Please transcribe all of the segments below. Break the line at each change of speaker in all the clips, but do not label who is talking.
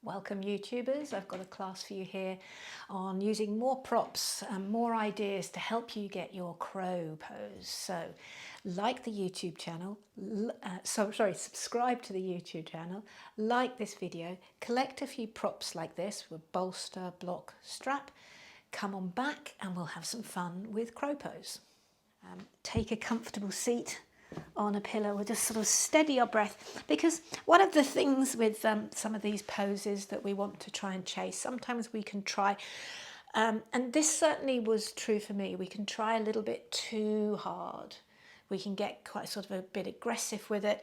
Welcome YouTubers, I've got a class for you here on using more props and more ideas to help you get your crow pose. So like the YouTube channel, subscribe to the YouTube channel, like this video, collect a few props like this with bolster, block, strap, come on back and we'll have some fun with crow pose. Take a comfortable seat on a pillow. We'll just sort of steady our breath, because one of the things with some of these poses that we want to try and chase, sometimes we can try, and this certainly was true for me, we can try a little bit too hard. We can get quite sort of a bit aggressive with it.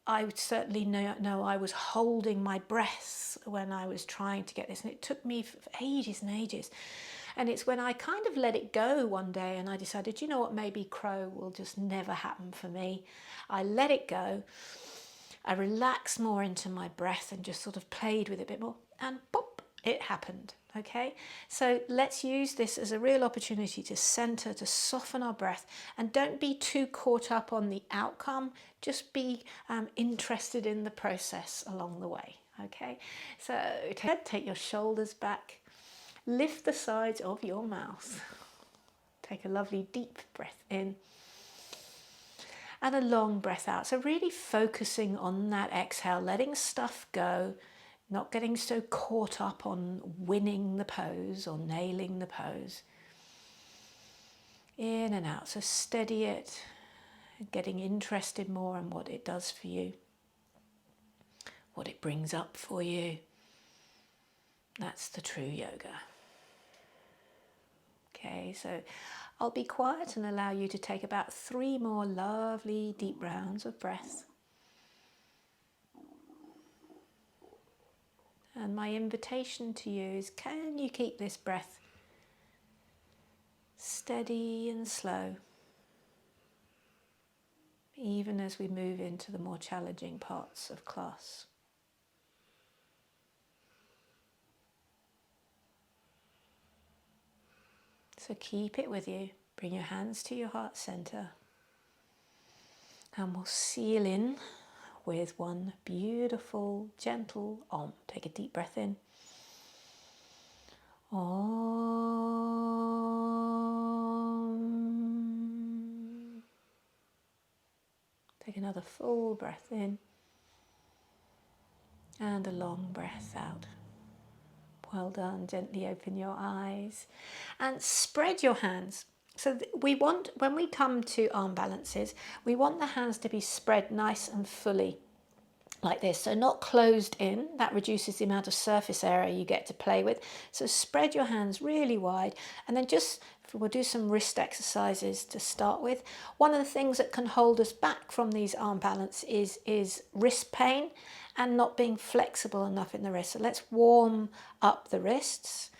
I would certainly know I was holding my breath when I was trying to get this, and it took me ages and ages. And it's when I kind of let it go one day and I decided, you know what, maybe crow will just never happen for me. I let it go. I relaxed more into my breath and just sort of played with it a bit more, and pop, it happened. Okay, so let's use this as a real opportunity to center, to soften our breath, and don't be too caught up on the outcome. Just be interested in the process along the way. Okay, so take your shoulders back. Lift the sides of your mouth. Take a lovely deep breath in and a long breath out. So really focusing on that exhale, letting stuff go, not getting so caught up on winning the pose or nailing the pose. In and out. So steady it, getting interested more in what it does for you, what it brings up for you. That's the true yoga. Okay, so I'll be quiet and allow you to take about 3 more lovely deep rounds of breath. And my invitation to you is, can you keep this breath steady and slow, even as we move into the more challenging parts of class? So keep it with you. Bring your hands to your heart center. And we'll seal in with one beautiful, gentle Om. Take a deep breath in. Om. Take another full breath in. And a long breath out. Well done. Gently open your eyes and spread your hands. So we want, when we come to arm balances, we want the hands to be spread nice and fully like this. So not closed in. That reduces the amount of surface area you get to play with. So spread your hands really wide, and then we'll do some wrist exercises to start with. One of the things that can hold us back from these arm balance is wrist pain and not being flexible enough in the wrist. So let's warm up the wrists.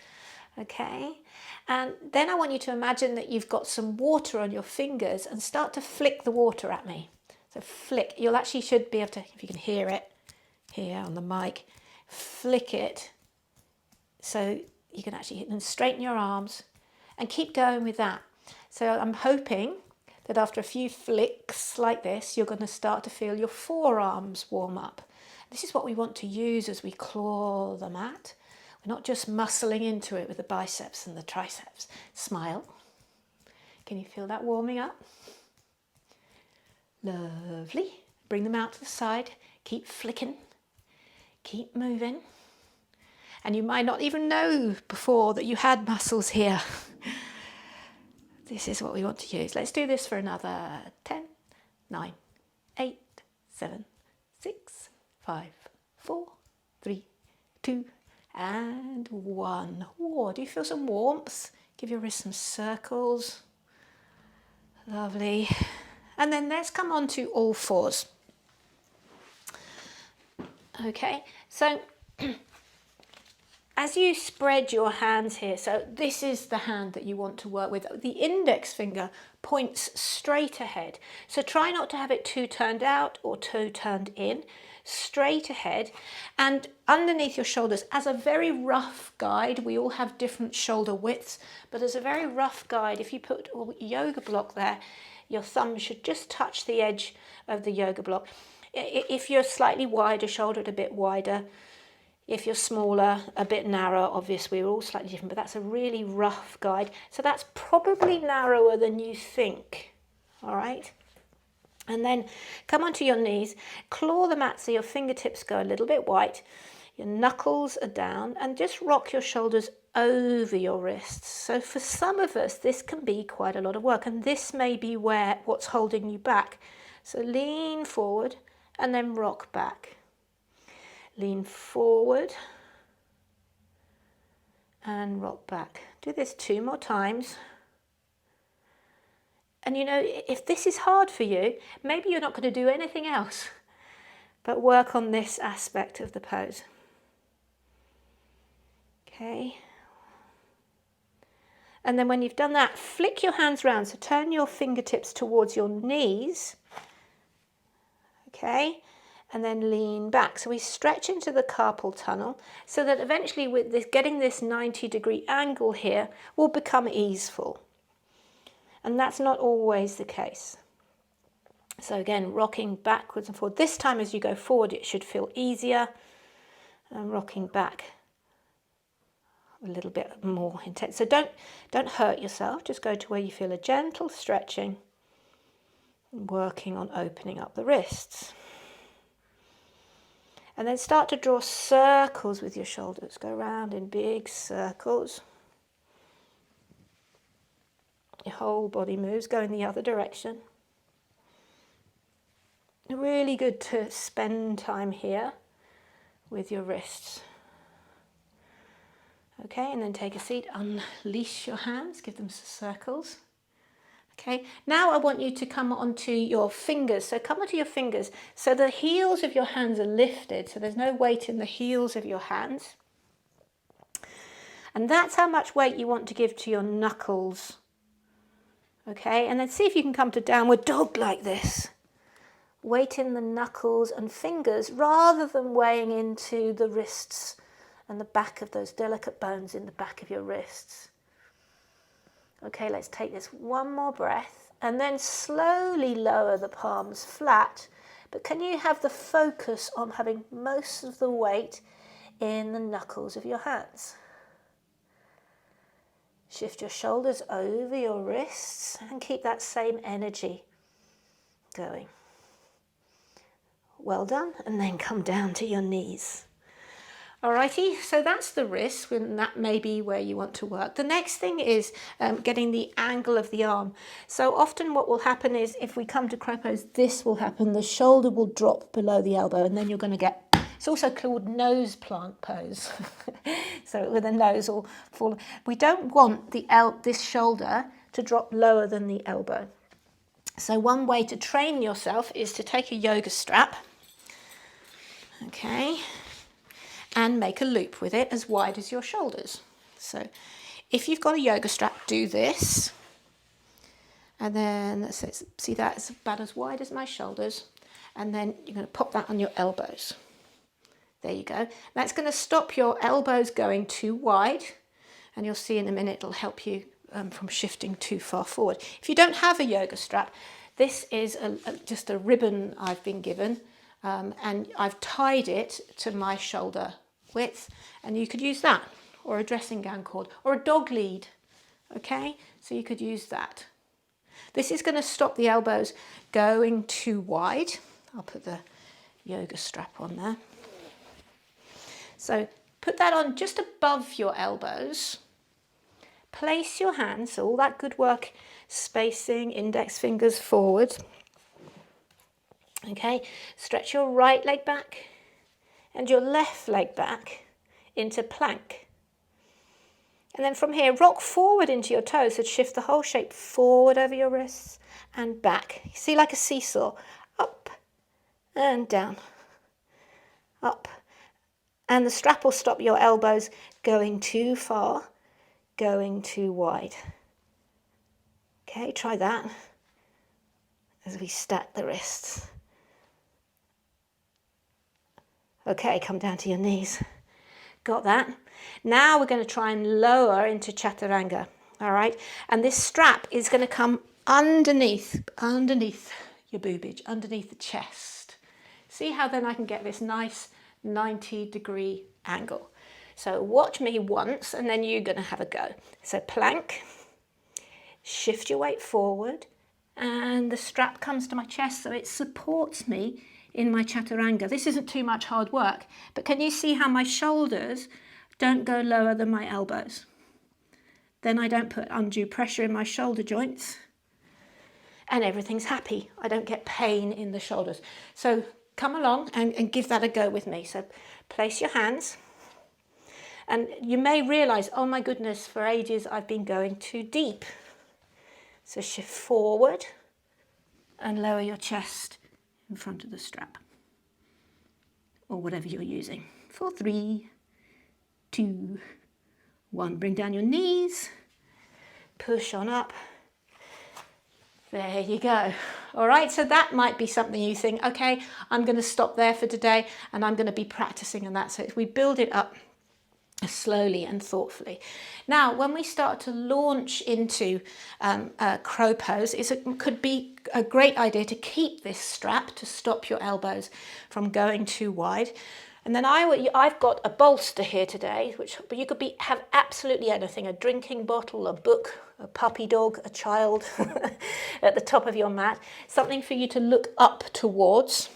Okay, and then I want you to imagine that you've got some water on your fingers and start to flick the water at me. So flick, you'll actually should be able to, if you can hear it here on the mic, flick it so you can actually and straighten your arms and keep going with that. So I'm hoping that after a few flicks like this, you're going to start to feel your forearms warm up. This is what we want to use as we claw the mat. We're not just muscling into it with the biceps and the triceps. Smile. Can you feel that warming up? Lovely. Bring them out to the side. Keep flicking. Keep moving. And you might not even know before that you had muscles here. This is what we want to use. Let's do this for another 10, 9, 8, 7, 6, 5, 4, 3, 2, and 1. Whoa, do you feel some warmth? Give your wrist some circles. Lovely. And then let's come on to all fours. Okay, so as you spread your hands here, so this is the hand that you want to work with. The index finger points straight ahead. So try not to have it too turned out or too turned in. Straight ahead and underneath your shoulders. As a very rough guide, we all have different shoulder widths, but as a very rough guide, if you put a yoga block there, your thumb should just touch the edge of the yoga block. If you're slightly wider shouldered, a bit wider, If you're smaller, a bit narrower, obviously we're all slightly different, but that's a really rough guide. So that's probably narrower than you think, all right? And then come onto your knees, claw the mat so your fingertips go a little bit white, your knuckles are down, and just rock your shoulders over your wrists. So for some of us, this can be quite a lot of work, and this may be what's holding you back. So lean forward and then rock back. Lean forward and rock back. Do this 2 more times. And you know, if this is hard for you, maybe you're not going to do anything else, but work on this aspect of the pose. Okay. And then when you've done that, flick your hands round. So turn your fingertips towards your knees. Okay. And then lean back. So we stretch into the carpal tunnel so that eventually with this, getting this 90-degree angle here will become easeful. And that's not always the case. So again, rocking backwards and forward. This time as you go forward, it should feel easier. And rocking back a little bit more intense. So don't hurt yourself. Just go to where you feel a gentle stretching, working on opening up the wrists. And then start to draw circles with your shoulders. Go around in big circles. Your whole body moves, go in the other direction. Really good to spend time here with your wrists. Okay, and then take a seat, unleash your hands, give them some circles. Okay, now I want you to come onto your fingers. So come onto your fingers. So the heels of your hands are lifted, so there's no weight in the heels of your hands. And that's how much weight you want to give to your knuckles. Okay, and then see if you can come to downward dog like this. Weight in the knuckles and fingers rather than weighing into the wrists and the back of those delicate bones in the back of your wrists. Okay, let's take this one more breath and then slowly lower the palms flat. But can you have the focus on having most of the weight in the knuckles of your hands? Shift your shoulders over your wrists and keep that same energy going. Well done, and then come down to your knees. Alrighty, so that's the wrist, and that may be where you want to work. The next thing is getting the angle of the arm. So often what will happen is if we come to crow pose, this will happen. The shoulder will drop below the elbow, and then you're going to get, it's also called nose plant pose. So with the nose all fall. We don't want this shoulder to drop lower than the elbow. So one way to train yourself is to take a yoga strap, okay, and make a loop with it as wide as your shoulders. So if you've got a yoga strap, do this. And then, so see that, it's about as wide as my shoulders. And then you're going to pop that on your elbows. There you go. That's going to stop your elbows going too wide. And you'll see in a minute it'll help you from shifting too far forward. If you don't have a yoga strap, this is just a ribbon I've been given. And I've tied it to my shoulder width, and you could use that, or a dressing gown cord, or a dog lead, okay? So you could use that. This is going to stop the elbows going too wide. I'll put the yoga strap on there. So put that on just above your elbows. Place your hands, so all that good work, spacing, index fingers forward. Okay, stretch your right leg back and your left leg back into plank. And then from here, rock forward into your toes, so shift the whole shape forward over your wrists and back. You see, like a seesaw, up and down, up. And the strap will stop your elbows going too far, going too wide. Okay, try that as we stack the wrists. Okay, come down to your knees. Got that? Now we're going to try and lower into chaturanga, all right? And this strap is going to come underneath your boobage, underneath the chest. See how then I can get this nice 90-degree angle. So watch me once and then you're going to have a go. So plank, shift your weight forward, and the strap comes to my chest so it supports me in my chaturanga. This isn't too much hard work, but can you see how my shoulders don't go lower than my elbows? Then I don't put undue pressure in my shoulder joints and everything's happy. I don't get pain in the shoulders. So come along and give that a go with me. So place your hands, and you may realize, oh my goodness, for ages I've been going too deep. So shift forward and lower your chest in front of the strap, or whatever you're using. For 3, 2, 1. Bring down your knees, push on up. There you go. All right, so that might be something you think, okay, I'm going to stop there for today and I'm going to be practicing on that. So we build it up slowly and thoughtfully. Now, when we start to launch into crow pose, it could be a great idea to keep this strap to stop your elbows from going too wide. And then I've got a bolster here today, but you could have absolutely anything, a drinking bottle, a book, a puppy dog, a child at the top of your mat, something for you to look up towards.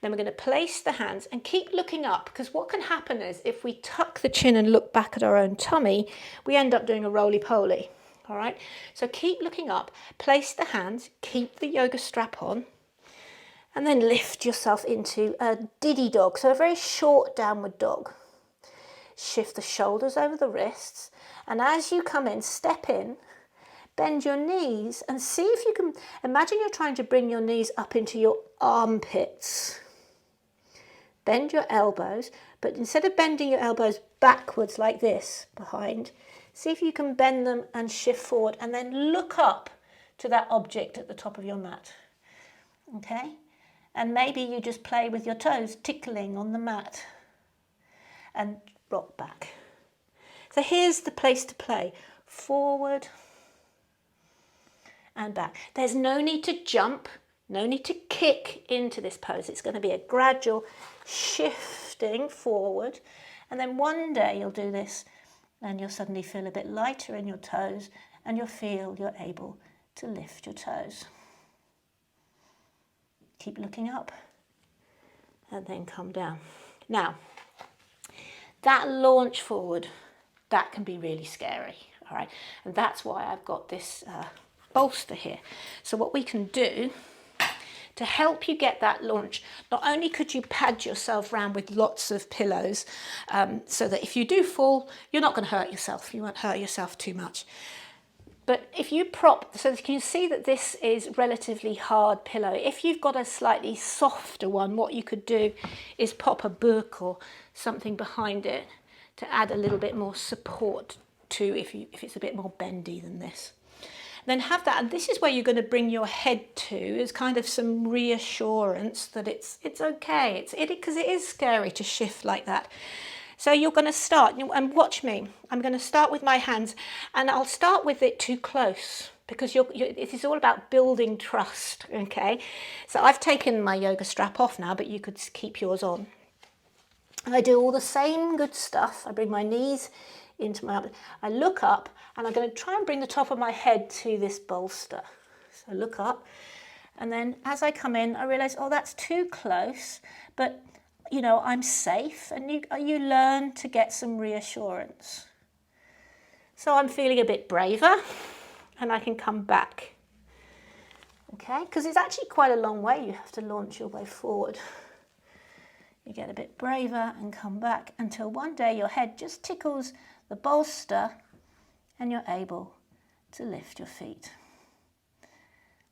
Then we're going to place the hands and keep looking up, because what can happen is if we tuck the chin and look back at our own tummy, we end up doing a roly-poly. All right, so keep looking up, place the hands, keep the yoga strap on, and then lift yourself into a diddy dog, so a very short downward dog. Shift the shoulders over the wrists, and as you come in, step in, bend your knees, and see if you can, imagine you're trying to bring your knees up into your armpits. Bend your elbows, but instead of bending your elbows backwards like this, behind, see if you can bend them and shift forward, and then look up to that object at the top of your mat. Okay? And maybe you just play with your toes tickling on the mat and rock back. So here's the place to play. Forward and back. There's no need to jump, no need to kick into this pose. It's going to be a gradual shifting forward. And then one day you'll do this and you'll suddenly feel a bit lighter in your toes and you'll feel you're able to lift your toes. Keep looking up and then come down. Now, that launch forward, that can be really scary, all right? And that's why I've got this bolster here. So what we can do to help you get that launch, not only could you pad yourself around with lots of pillows so that if you do fall, you're not going to hurt yourself. You won't hurt yourself too much. But if you prop, so you can see that this is relatively hard pillow. If you've got a slightly softer one, what you could do is pop a book or something behind it to add a little bit more support to if it's a bit more bendy than this. Then have that, and this is where you're going to bring your head to, is kind of some reassurance that it's okay. Because it is scary to shift like that. So you're going to start, and watch me. I'm going to start with my hands, and I'll start with it too close because it is all about building trust, okay? So I've taken my yoga strap off now, but you could keep yours on. I do all the same good stuff. I bring my knees into my arms. I look up, and I'm going to try and bring the top of my head to this bolster. So look up, and then as I come in, I realise, oh, that's too close, but you know, I'm safe, and you learn to get some reassurance. So I'm feeling a bit braver, and I can come back. Okay, because it's actually quite a long way. You have to launch your way forward. You get a bit braver and come back until one day your head just tickles the bolster and you're able to lift your feet.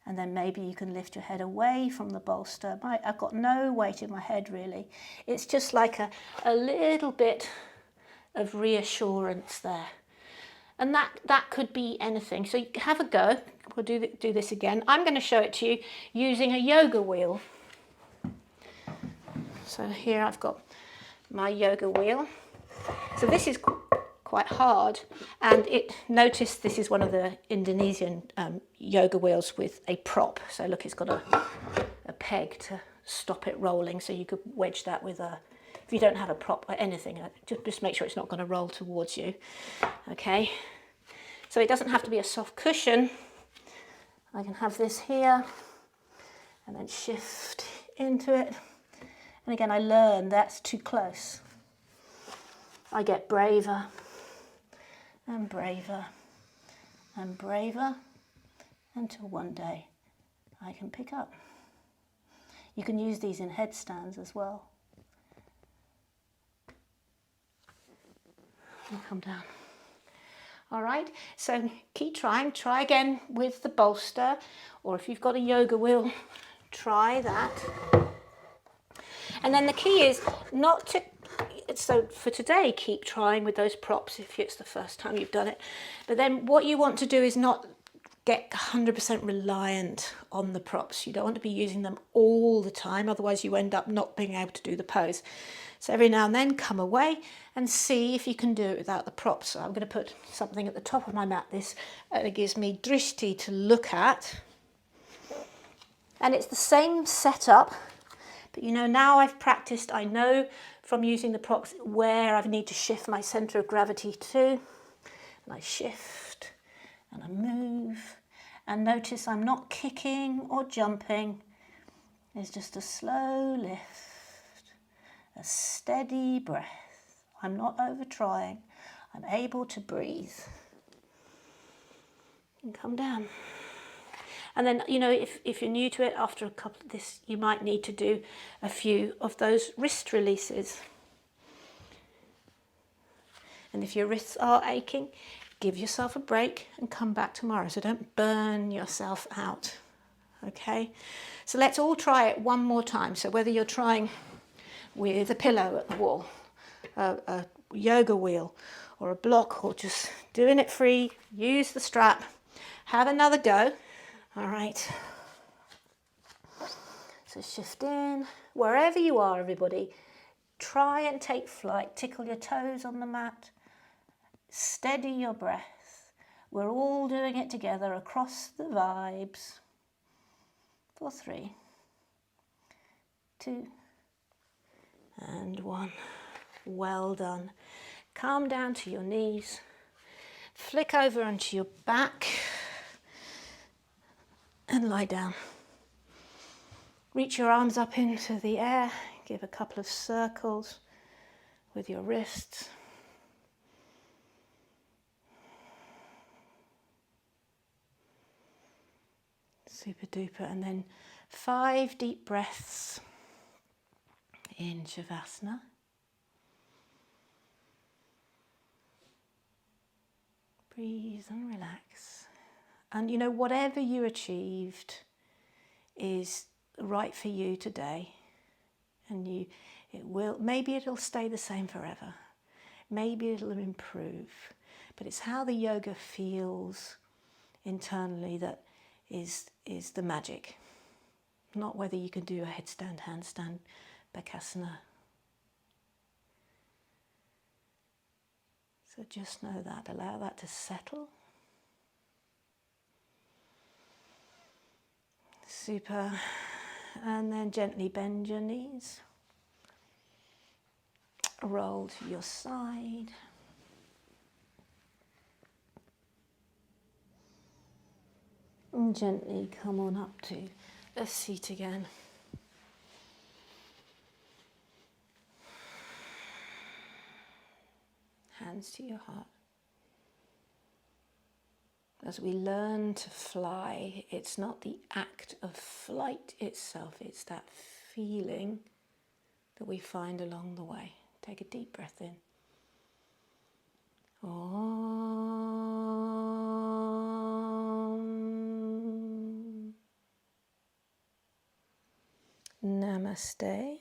And then maybe you can lift your head away from the bolster. I've got no weight in my head really. It's just like a little bit of reassurance there. And that could be anything. So you have a go. We'll do this again. I'm going to show it to you using a yoga wheel. So here I've got my yoga wheel. So this is quite hard, and notice this is one of the Indonesian yoga wheels with a prop. So look, it's got a peg to stop it rolling, so you could wedge that with If you don't have a prop or anything, just make sure it's not going to roll towards you. Okay, so it doesn't have to be a soft cushion. I can have this here and then shift into it. And again, I learn that's too close. I get braver and braver and braver until one day I can pick up. You can use these in headstands as well. And come down. All right, so keep trying. Try again with the bolster, or if you've got a yoga wheel, try that. And then the key is not to, so for today, keep trying with those props if it's the first time you've done it. But then what you want to do is not get 100% reliant on the props. You don't want to be using them all the time, otherwise you end up not being able to do the pose. So every now and then come away and see if you can do it without the props. So I'm going to put something at the top of my mat. This gives me drishti to look at. And it's the same setup, but you know, now I've practiced, I know from using the props where I need to shift my centre of gravity to. And I shift and I move. And notice I'm not kicking or jumping. It's just a slow lift, a steady breath. I'm not over trying. I'm able to breathe. And come down. And then, you know, if you're new to it, after a couple of this, you might need to do a few of those wrist releases. And if your wrists are aching, give yourself a break and come back tomorrow. So don't burn yourself out. Okay? So let's all try it one more time. So whether you're trying with a pillow at the wall, a yoga wheel, or a block, or just doing it free, use the strap, have another go. All right, so shift in, wherever you are, everybody, try and take flight, tickle your toes on the mat, steady your breath. We're all doing it together across the vibes. For 3, 2, and 1. Well done. Calm down to your knees, flick over onto your back, and lie down. Reach your arms up into the air, give a couple of circles with your wrists. Super duper. And then 5 deep breaths in Shavasana. Breathe and relax. And you know, whatever you achieved is right for you today. And maybe it'll stay the same forever. Maybe it'll improve. But it's how the yoga feels internally that is the magic. Not whether you can do a headstand, handstand, Bakasana. So just know that, allow that to settle. Super. And then gently bend your knees. Roll to your side. And gently come on up to a seat again. Hands to your heart. As we learn to fly, it's not the act of flight itself, it's that feeling that we find along the way. Take a deep breath in. Om. Namaste.